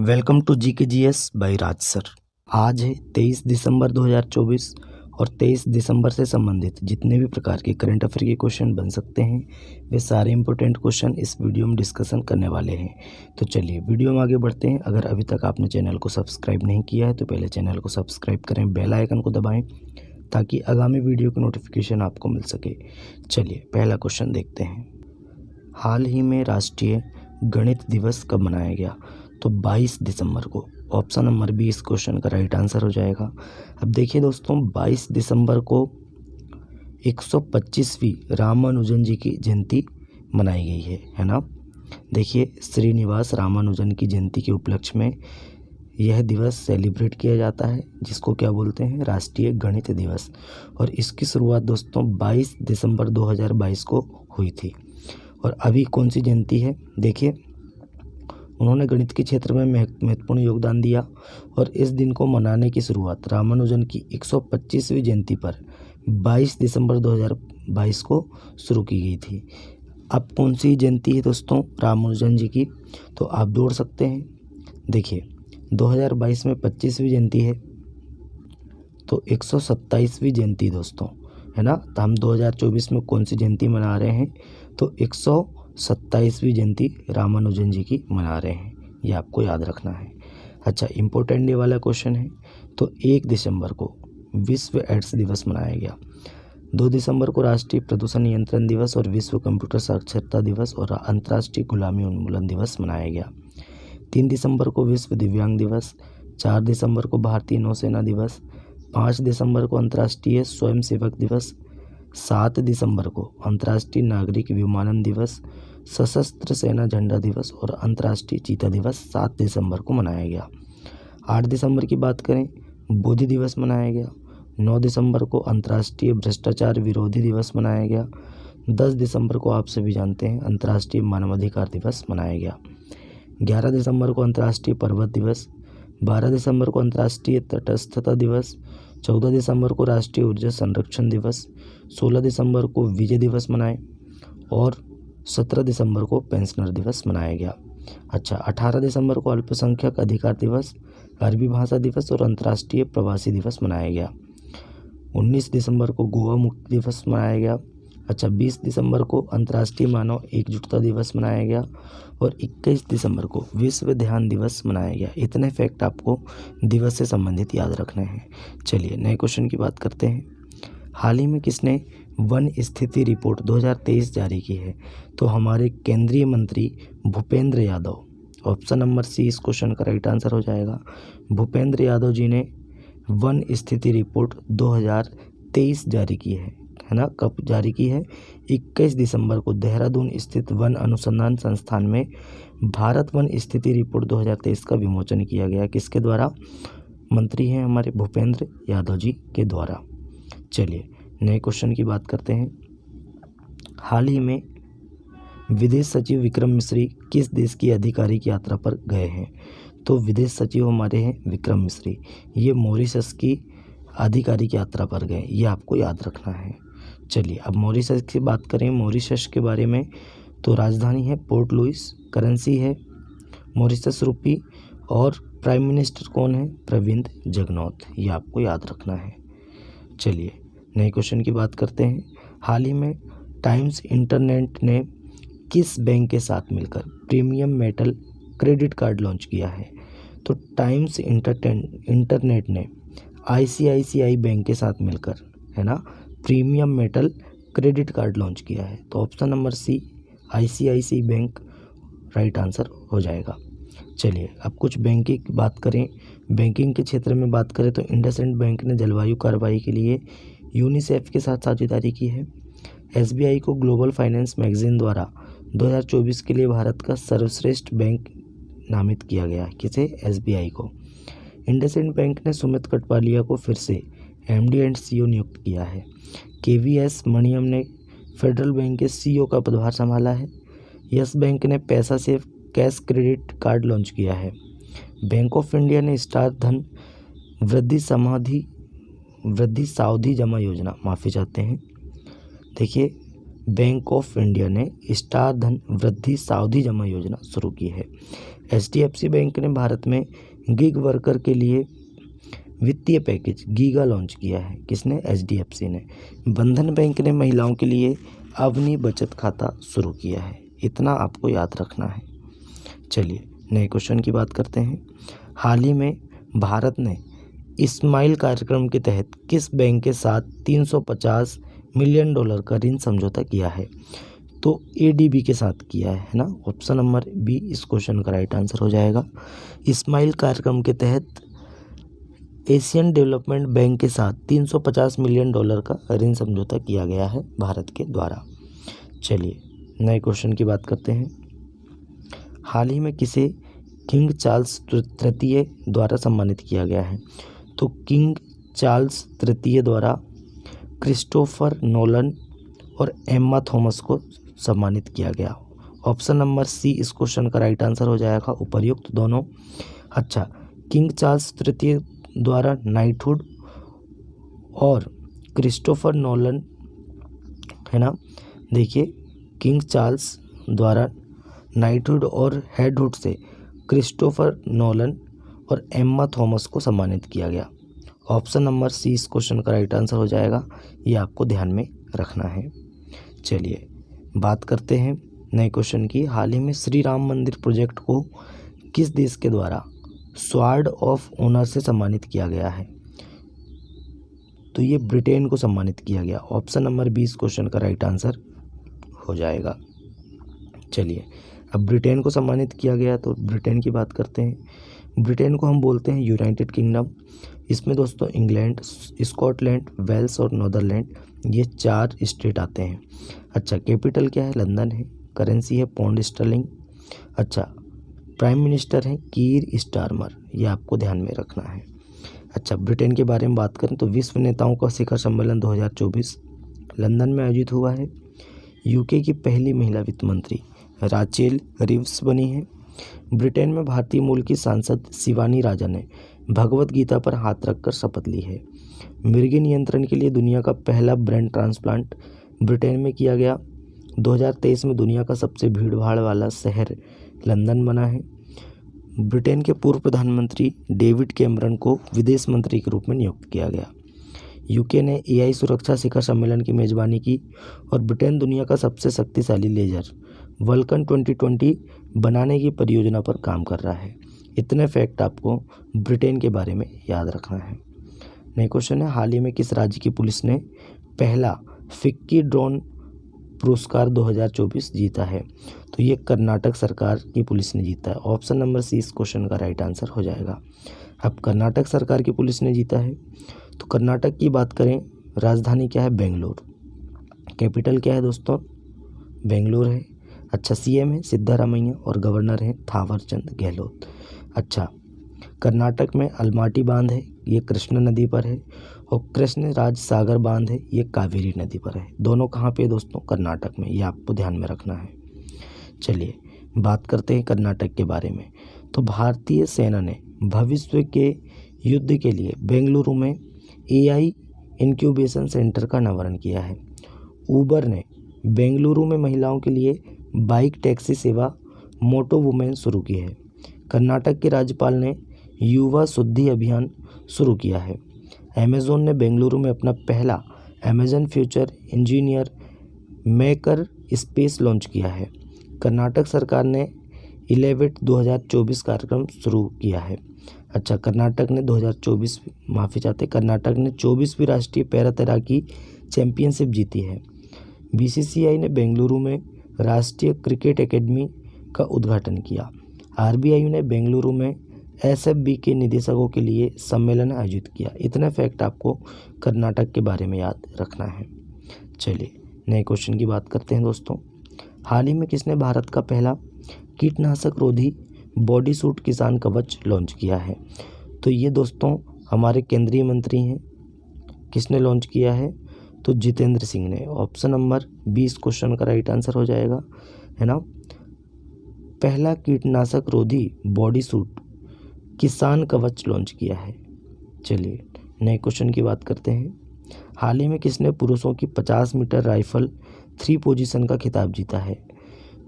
Welcome to जी के G S by Raj sir. आज है 23 दिसंबर 2024 और 23 दिसंबर से संबंधित जितने भी प्रकार के करंट अफेयर के क्वेश्चन बन सकते हैं वे सारे इंपॉर्टेंट क्वेश्चन इस वीडियो में डिस्कशन करने वाले हैं। तो चलिए वीडियो में आगे बढ़ते हैं। अगर अभी तक आपने चैनल को सब्सक्राइब नहीं किया है तो पहले चैनल को सब्सक्राइब करें, बेल आइकन को दबाएँ ताकि आगामी वीडियो की नोटिफिकेशन आपको मिल सके। चलिए पहला क्वेश्चन देखते हैं। हाल ही में राष्ट्रीय गणित दिवस कब मनाया गया? तो 22 दिसंबर को। ऑप्शन नंबर बी इस क्वेश्चन का राइट आंसर हो जाएगा। अब देखिए दोस्तों, 22 दिसंबर को 125वीं रामानुजन जी की जयंती मनाई गई है ना। देखिए, श्रीनिवास रामानुजन की जयंती के उपलक्ष्य में यह दिवस सेलिब्रेट किया जाता है, जिसको क्या बोलते हैं, राष्ट्रीय गणित दिवस। और इसकी शुरुआत दोस्तों 22 दिसंबर 2022 को हुई थी। और अभी कौन सी जयंती है? देखिए, उन्होंने गणित के क्षेत्र में महत्वपूर्ण योगदान दिया और इस दिन को मनाने की शुरुआत रामानुजन की 125वीं जयंती पर 22 दिसंबर 2022 को शुरू की गई थी। अब कौन सी जयंती है दोस्तों रामानुजन जी की? तो आप जोड़ सकते हैं। देखिए, 2022 में 25वीं जयंती है तो 127वीं जयंती दोस्तों, है ना। तो हम 2024 में कौन सी जयंती मना रहे हैं? तो 127वीं जयंती रामानुजन जी की मना रहे हैं, ये आपको याद रखना है। अच्छा, इम्पोर्टेंट ये वाला क्वेश्चन है। तो 1 दिसंबर को विश्व एड्स दिवस मनाया गया। 2 दिसंबर को राष्ट्रीय प्रदूषण नियंत्रण दिवस और विश्व कंप्यूटर साक्षरता दिवस और अंतर्राष्ट्रीय गुलामी उन्मूलन दिवस मनाया गया। 3 दिसंबर को विश्व दिव्यांग दिवस। 4 दिसंबर को भारतीय नौसेना दिवस। 5 दिसंबर को अंतर्राष्ट्रीय स्वयंसेवक दिवस। 7 दिसंबर को अंतर्राष्ट्रीय नागरिक विमानन दिवस, सशस्त्र सेना झंडा दिवस और अंतर्राष्ट्रीय चीता दिवस 7 दिसंबर को मनाया गया। 8 दिसंबर की बात करें, बोधि दिवस मनाया गया। 9 दिसंबर को अंतर्राष्ट्रीय भ्रष्टाचार विरोधी दिवस मनाया गया। 10 दिसंबर को आप सभी जानते हैं अंतर्राष्ट्रीय मानवाधिकार दिवस मनाया गया। 11 दिसंबर को अंतर्राष्ट्रीय पर्वत दिवस। 12 दिसंबर को अंतर्राष्ट्रीय तटस्थता दिवस। 14 दिसंबर को राष्ट्रीय ऊर्जा संरक्षण दिवस। 16 दिसंबर को विजय दिवस मनाए और 17 दिसंबर को पेंशनर दिवस मनाया गया। अच्छा, 18 दिसंबर को अल्पसंख्यक अधिकार दिवस, अरबी भाषा दिवस और अंतर्राष्ट्रीय प्रवासी दिवस मनाया गया। 19 दिसंबर को गोवा मुक्ति दिवस मनाया गया। अच्छा, 20 दिसंबर को अंतर्राष्ट्रीय मानव एकजुटता दिवस मनाया गया और 21 दिसंबर को विश्व ध्यान दिवस मनाया गया। इतने फैक्ट आपको दिवस से संबंधित याद रखने हैं। चलिए नए क्वेश्चन की बात करते हैं। हाल ही में किसने वन स्थिति रिपोर्ट 2023 जारी की है? तो हमारे केंद्रीय मंत्री Bhupendra Yadav. Option number C इस क्वेश्चन का राइट आंसर हो जाएगा। भूपेंद्र यादव जी ने वन स्थिति रिपोर्ट 2023 जारी की है ना। कब जारी की है? 21 दिसंबर को देहरादून स्थित वन अनुसंधान संस्थान में भारत वन स्थिति रिपोर्ट 2023 का विमोचन किया गया। किसके द्वारा? मंत्री हैं हमारे भूपेंद्र यादव जी के द्वारा। चलिए नए क्वेश्चन की बात करते हैं। हाल ही में विदेश सचिव विक्रम मिश्री किस देश की आधिकारिक यात्रा पर गए हैं? तो विदेश सचिव हमारे हैं विक्रम मिश्री, ये मॉरिशस की आधिकारिक यात्रा पर गए, ये आपको याद रखना है। चलिए अब मॉरिशस की बात करें। मॉरिशस के बारे में तो राजधानी है पोर्ट लुइस, करेंसी है मॉरिशस रुपी और प्राइम मिनिस्टर कौन है? प्रविंद जगनॉथ, ये आपको याद रखना है। चलिए नए क्वेश्चन की बात करते हैं। हाल ही में टाइम्स इंटरनेट ने किस बैंक के साथ मिलकर premium metal credit card launch किया है? तो टाइम्स इंटरनेट ने ICICI बैंक के साथ मिलकर, है ना, premium metal credit card launch किया है। तो option number C ICICI bank right answer हो जाएगा। चलिए अब कुछ बैंकिंग की बात करें। बैंकिंग के क्षेत्र में बात करें तो इंडसइंड बैंक ने जलवायु कार्रवाई के लिए यूनिसेफ के साथ साझेदारी की है। SBI को ग्लोबल फाइनेंस मैगजीन द्वारा 2024 के लिए भारत का सर्वश्रेष्ठ बैंक नामित किया गया। किसे? SBI को। इंडसइंड बैंक ने सुमित कटवालिया को फिर से MD एंड CEO नियुक्त किया है। KVS मणियम ने फेडरल बैंक के CEO का पदभार संभाला है। यस बैंक ने पैसा save cash credit card launch किया है। बैंक ऑफ इंडिया ने स्टार धन वृद्धि सावधि जमा योजना, माफ़ी चाहते हैं। देखिए, बैंक ऑफ इंडिया ने स्टार धन वृद्धि सावधि जमा योजना शुरू की है। HDFC बैंक ने भारत में गिग वर्कर के लिए वित्तीय पैकेज गीगा लॉन्च किया है। किसने? HDFC ने। बंधन बैंक ने महिलाओं के लिए अवनी बचत खाता शुरू किया है। इतना आपको याद रखना है। चलिए नए क्वेश्चन की बात करते हैं। हाल ही में भारत ने इस्माइल कार्यक्रम के तहत किस बैंक के साथ $350 मिलियन का ऋण समझौता किया है? तो ADB के साथ किया है ना। ऑप्शन नंबर बी इस क्वेश्चन का राइट आंसर हो जाएगा। इस्माइल कार्यक्रम के तहत एशियन डेवलपमेंट बैंक के साथ $350 मिलियन का ऋण समझौता किया गया है भारत के द्वारा। चलिए नए क्वेश्चन की बात करते हैं। हाल ही में किसे किंग चार्ल्स तृतीय द्वारा सम्मानित किया गया है? तो किंग चार्ल्स तृतीय द्वारा क्रिस्टोफर नोलन और एम्मा थॉमस को सम्मानित किया गया। ऑप्शन नंबर सी इस क्वेश्चन का राइट आंसर हो जाएगा, उपर्युक्त दोनों। अच्छा, किंग चार्ल्स तृतीय द्वारा नाइटहुड और क्रिस्टोफर नोलन है ना। देखिए किंग चार्ल्स द्वारा नाइटहुड और हेडहुड से क्रिस्टोफर नोलन और एम्मा थॉमस को सम्मानित किया गया। ऑप्शन नंबर सी इस क्वेश्चन का राइट आंसर हो जाएगा, ये आपको ध्यान में रखना है। चलिए बात करते हैं नए क्वेश्चन की। हाल ही में श्री राम मंदिर प्रोजेक्ट को किस देश के द्वारा स्वॉर्ड ऑफ ऑनर से सम्मानित किया गया है? तो ये ब्रिटेन को सम्मानित किया गया। ऑप्शन नंबर 20 क्वेश्चन का राइट आंसर हो जाएगा। चलिए अब ब्रिटेन को सम्मानित किया गया तो ब्रिटेन की बात करते हैं। ब्रिटेन को हम बोलते हैं यूनाइटेड किंगडम। इसमें दोस्तों इंग्लैंड, स्कॉटलैंड, वेल्स और नॉदरलैंड ये 4 स्टेट आते हैं। अच्छा, कैपिटल क्या है? लंदन है। करेंसी है पौंड स्टर्लिंग। अच्छा, प्राइम मिनिस्टर हैं कीर स्टारमर, ये आपको ध्यान में रखना है। अच्छा, ब्रिटेन के बारे में बात करें तो विश्व नेताओं का शिखर सम्मेलन 2024 लंदन में आयोजित हुआ है। यूके की पहली महिला वित्त मंत्री राचेल रिव्स बनी है। ब्रिटेन में भारतीय मूल की सांसद शिवानी राजा ने भगवत गीता पर हाथ रखकर शपथ ली है। मिर्गी नियंत्रण के लिए दुनिया का पहला ब्रेन ट्रांसप्लांट ब्रिटेन में किया गया। 2023 में दुनिया का सबसे भीड़भाड़ वाला शहर लंदन बना है। ब्रिटेन के पूर्व प्रधानमंत्री डेविड कैमरन को विदेश मंत्री के रूप में नियुक्त किया गया। यूके ने AI सुरक्षा शिखर सम्मेलन की मेजबानी की और ब्रिटेन दुनिया का सबसे शक्तिशाली लेजर वल्कन 2020 बनाने की परियोजना पर काम कर रहा है। इतने फैक्ट आपको ब्रिटेन के बारे में याद रखना है। नए क्वेश्चन है, हाल ही में किस राज्य की पुलिस ने पहला फिक्की ड्रोन पुरस्कार 2024 जीता है? तो ये कर्नाटक सरकार की पुलिस ने जीता है। ऑप्शन नंबर सी इस क्वेश्चन का राइट आंसर हो जाएगा। अब कर्नाटक सरकार की पुलिस ने जीता है तो कर्नाटक की बात करें, राजधानी क्या है? बेंगलोर। कैपिटल क्या है दोस्तों? बेंगलोर है। अच्छा, CM है सिद्धारामैया और गवर्नर हैं थावरचंद गहलोत। अच्छा, कर्नाटक में अलमाटी बांध है, ये कृष्णा नदी पर है, और कृष्ण राज सागर बांध है, ये कावेरी नदी पर है। दोनों कहाँ पे दोस्तों? कर्नाटक में, ये आपको ध्यान में रखना है। चलिए बात करते हैं कर्नाटक के बारे में। तो भारतीय सेना ने भविष्य के युद्ध के लिए बेंगलुरु में AI इंक्यूबेशन सेंटर का अनावरण किया है। उबर ने बेंगलुरु में महिलाओं के लिए बाइक टैक्सी सेवा मोटो वुमेन शुरू की है। कर्नाटक के राज्यपाल ने युवा शुद्धि अभियान शुरू किया है। अमेज़न ने बेंगलुरु में अपना पहला Amazon future engineer maker space launch किया है। कर्नाटक सरकार ने 2024 कार्यक्रम शुरू किया है। अच्छा, कर्नाटक ने 24वीं राष्ट्रीय पैरा तैराकी चैंपियनशिप जीती है। BCCI ने बेंगलुरु में राष्ट्रीय क्रिकेट एकेडमी का उद्घाटन किया। RBI ने बेंगलुरु में SFB के निदेशकों के लिए सम्मेलन आयोजित किया। इतना फैक्ट आपको कर्नाटक के बारे में याद रखना है। चलिए नए क्वेश्चन की बात करते हैं दोस्तों। हाल ही में किसने भारत का पहला कीटनाशक रोधी बॉडी सूट किसान कवच लॉन्च किया है? तो ये दोस्तों हमारे केंद्रीय मंत्री हैं। किसने लॉन्च किया है? तो जितेंद्र सिंह ने। ऑप्शन नंबर 20 क्वेश्चन का राइट आंसर हो जाएगा, है ना। पहला कीटनाशक रोधी बॉडी सूट किसान कवच लॉन्च किया है। चलिए नए क्वेश्चन की बात करते हैं। हाल ही में किसने पुरुषों की 50 मीटर राइफल 3 पोजीशन का खिताब जीता है।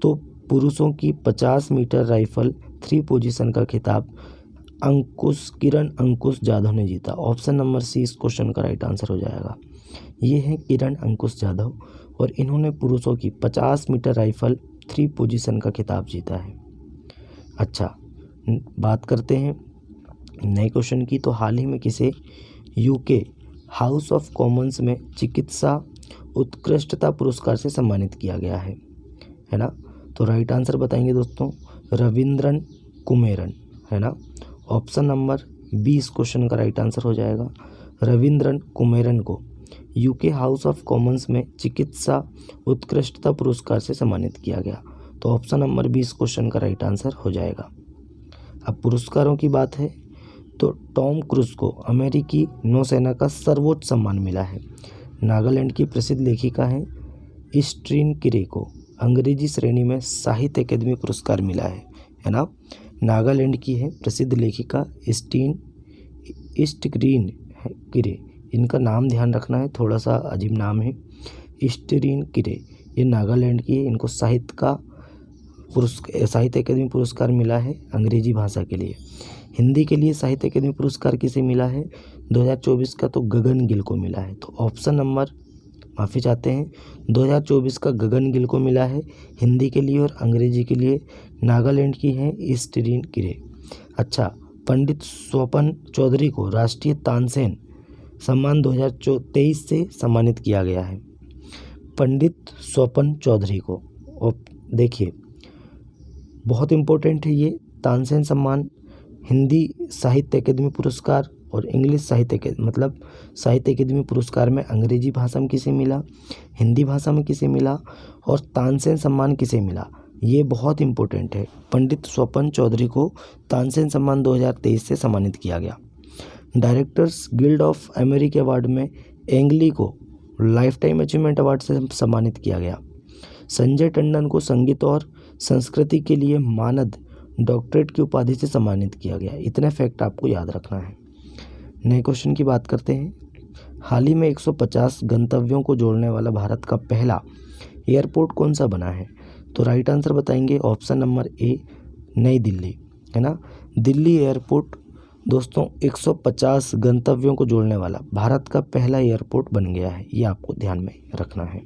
तो पुरुषों की 50 मीटर राइफल 3 पोजीशन का खिताब किरण अंकुश जाधव ने जीता। ऑप्शन नंबर सी इस क्वेश्चन का राइट आंसर हो जाएगा। ये हैं किरण अंकुश जाधव और इन्होंने पुरुषों की 50 मीटर राइफल 3 पोजीशन का खिताब जीता है। अच्छा, बात करते हैं नए क्वेश्चन की। तो हाल ही में किसे यूके हाउस ऑफ कॉमन्स में चिकित्सा उत्कृष्टता पुरस्कार से सम्मानित किया गया है ना। तो राइट आंसर बताएंगे दोस्तों, रविंद्रन कुमेरन, है ना। ऑप्शन नंबर 20 क्वेश्चन का राइट आंसर हो जाएगा। रविंद्रन कुमेरन को यूके हाउस ऑफ कॉमन्स में चिकित्सा उत्कृष्टता पुरस्कार से सम्मानित किया गया। तो ऑप्शन नंबर 20 क्वेश्चन का राइट आंसर हो जाएगा। अब पुरस्कारों की बात है तो टॉम क्रूज को अमेरिकी नौसेना का सर्वोच्च सम्मान मिला है। नागालैंड की प्रसिद्ध लेखिका हैं इस्ट्रीन किरे को अंग्रेजी श्रेणी में साहित्य अकादमी पुरस्कार मिला है ना। नागालैंड की है प्रसिद्ध लेखिका इस्ट्रीन किरे, इनका नाम ध्यान रखना है, थोड़ा सा अजीब नाम है। इस्ट्रीन किरे ये नागालैंड की है, इनको साहित्य अकादमी पुरस्कार मिला है अंग्रेजी भाषा के लिए। हिंदी के लिए साहित्य अकादमी पुरस्कार किसे मिला है 2024 का, तो गगन गिल को मिला है। तो ऑप्शन नंबर 2024 का गगन गिल को मिला है हिंदी के लिए, और अंग्रेजी के लिए नागालैंड की हैं इस्ट्रीन किरे। अच्छा, पंडित स्वपन चौधरी को राष्ट्रीय तानसेन सम्मान 2023 से सम्मानित किया गया है। पंडित स्वपन चौधरी को, और देखिए बहुत इम्पोर्टेंट है ये तानसेन सम्मान। हिंदी साहित्य अकादमी पुरस्कार और इंग्लिश साहित्य अकादमी पुरस्कार में अंग्रेजी भाषा में किसे मिला, हिंदी भाषा में किसे मिला, और तानसेन सम्मान किसे मिला, ये बहुत इम्पोर्टेंट है। पंडित स्वपन चौधरी को तानसेन सम्मान 2023 से सम्मानित किया गया। Directors guild of America award में एंगली को लाइफ टाइम अचीवमेंट अवार्ड से सम्मानित किया गया। संजय टंडन को संगीत और संस्कृति के लिए मानद डॉक्टरेट की उपाधि से सम्मानित किया गया। इतने फैक्ट आपको याद रखना है। नए क्वेश्चन की बात करते हैं। हाल ही में 150 गंतव्यों को जोड़ने वाला भारत का पहला एयरपोर्ट कौन सा बना है, तो राइट आंसर बताएंगे ऑप्शन नंबर ए नई दिल्ली, है ना। दिल्ली एयरपोर्ट दोस्तों 150 गंतव्यों को जोड़ने वाला भारत का पहला एयरपोर्ट बन गया है, ये आपको ध्यान में रखना है।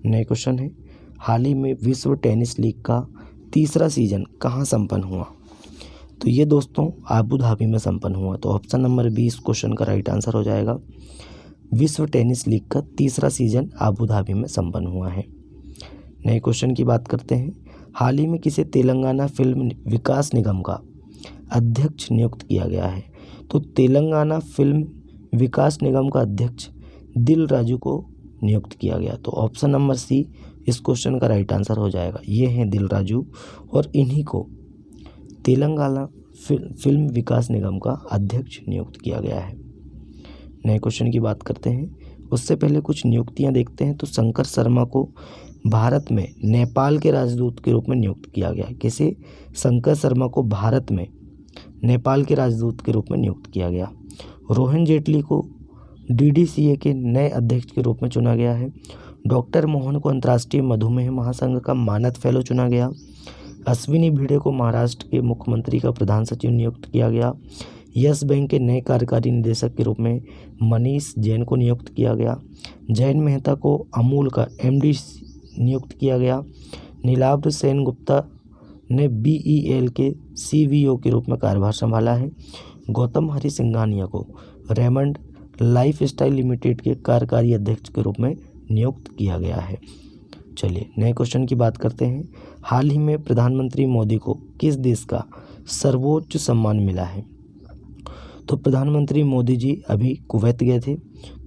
नए क्वेश्चन है, हाल ही में विश्व टेनिस लीग का तीसरा सीजन कहाँ संपन्न हुआ, तो ये दोस्तों आबू धाबी में संपन्न हुआ। तो ऑप्शन नंबर 20 क्वेश्चन का राइट आंसर हो जाएगा। विश्व टेनिस लीग का तीसरा सीजन आबू धाबी में संपन्न हुआ है। नए क्वेश्चन की बात करते हैं। हाल ही में किसे तेलंगाना फिल्म विकास निगम का अध्यक्ष नियुक्त किया गया है, तो तेलंगाना फिल्म विकास निगम का अध्यक्ष दिल राजू को नियुक्त किया गया। तो ऑप्शन नंबर सी इस क्वेश्चन का राइट आंसर हो जाएगा। ये हैं दिल राजू और इन्हीं को तेलंगाना फिल्म विकास निगम का अध्यक्ष नियुक्त किया गया है। नए क्वेश्चन की बात करते हैं, उससे पहले कुछ नियुक्तियां देखते हैं। तो शंकर शर्मा को भारत में नेपाल के राजदूत के रूप में नियुक्त किया गया। किसे, शंकर शर्मा को भारत में नेपाल के राजदूत के रूप में नियुक्त किया गया। रोहन जेटली को DDCA के नए अध्यक्ष के रूप में चुना गया है। डॉक्टर मोहन को अंतर्राष्ट्रीय मधुमेह महासंघ का मानद फेलो चुना गया। अश्विनी भिड़े को महाराष्ट्र के मुख्यमंत्री का प्रधान सचिव नियुक्त किया गया। यस बैंक के नए कार्यकारी निदेशक के रूप में मनीष जैन को नियुक्त किया गया। जयन मेहता को अमूल का MD नियुक्त किया गया। नीलाब्र सेन गुप्ता ने BEL के CVO के रूप में कार्यभार संभाला है। गौतम हरि सिंघानिया को रेमंड लाइफ स्टाइल लिमिटेड के कार्यकारी अध्यक्ष के रूप में नियुक्त किया गया है। चलिए नए क्वेश्चन की बात करते हैं। हाल ही में प्रधानमंत्री मोदी को किस देश का सर्वोच्च सम्मान मिला है, तो प्रधानमंत्री मोदी जी अभी कुवैत गए थे,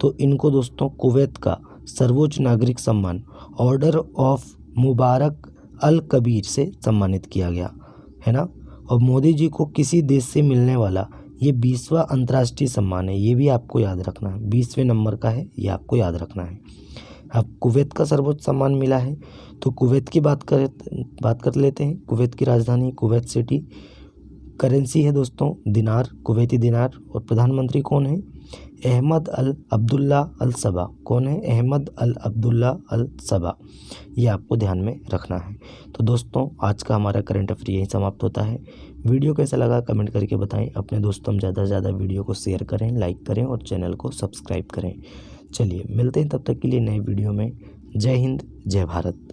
तो इनको दोस्तों कुवैत का सर्वोच्च नागरिक सम्मान ऑर्डर ऑफ मुबारक अल कबीर से सम्मानित किया गया, है ना। और मोदी जी को किसी देश से मिलने वाला ये 20वां अंतर्राष्ट्रीय सम्मान है, ये भी आपको याद रखना है। 20वें नंबर का है, ये आपको याद रखना है। अब कुवैत का सर्वोच्च सम्मान मिला है, तो कुवैत की बात कर लेते हैं। कुवैत की राजधानी कुवैत सिटी, करेंसी है दोस्तों दिनार, कुवैती दिनार, और प्रधानमंत्री कौन है, अहमद अल अब्दुल्ला अल सबा। कौन है? अहमद अल अब्दुल्ला अल सबा। ये आपको ध्यान में रखना है। तो दोस्तों आज का हमारा करंट अफेयर यही समाप्त होता है। वीडियो कैसा लगा कमेंट करके बताएं। अपने दोस्तों में ज़्यादा से ज़्यादा वीडियो को शेयर करें, लाइक करें और चैनल को सब्सक्राइब करें। चलिए मिलते हैं तब तक के लिए नए वीडियो में। जय हिंद, जय भारत।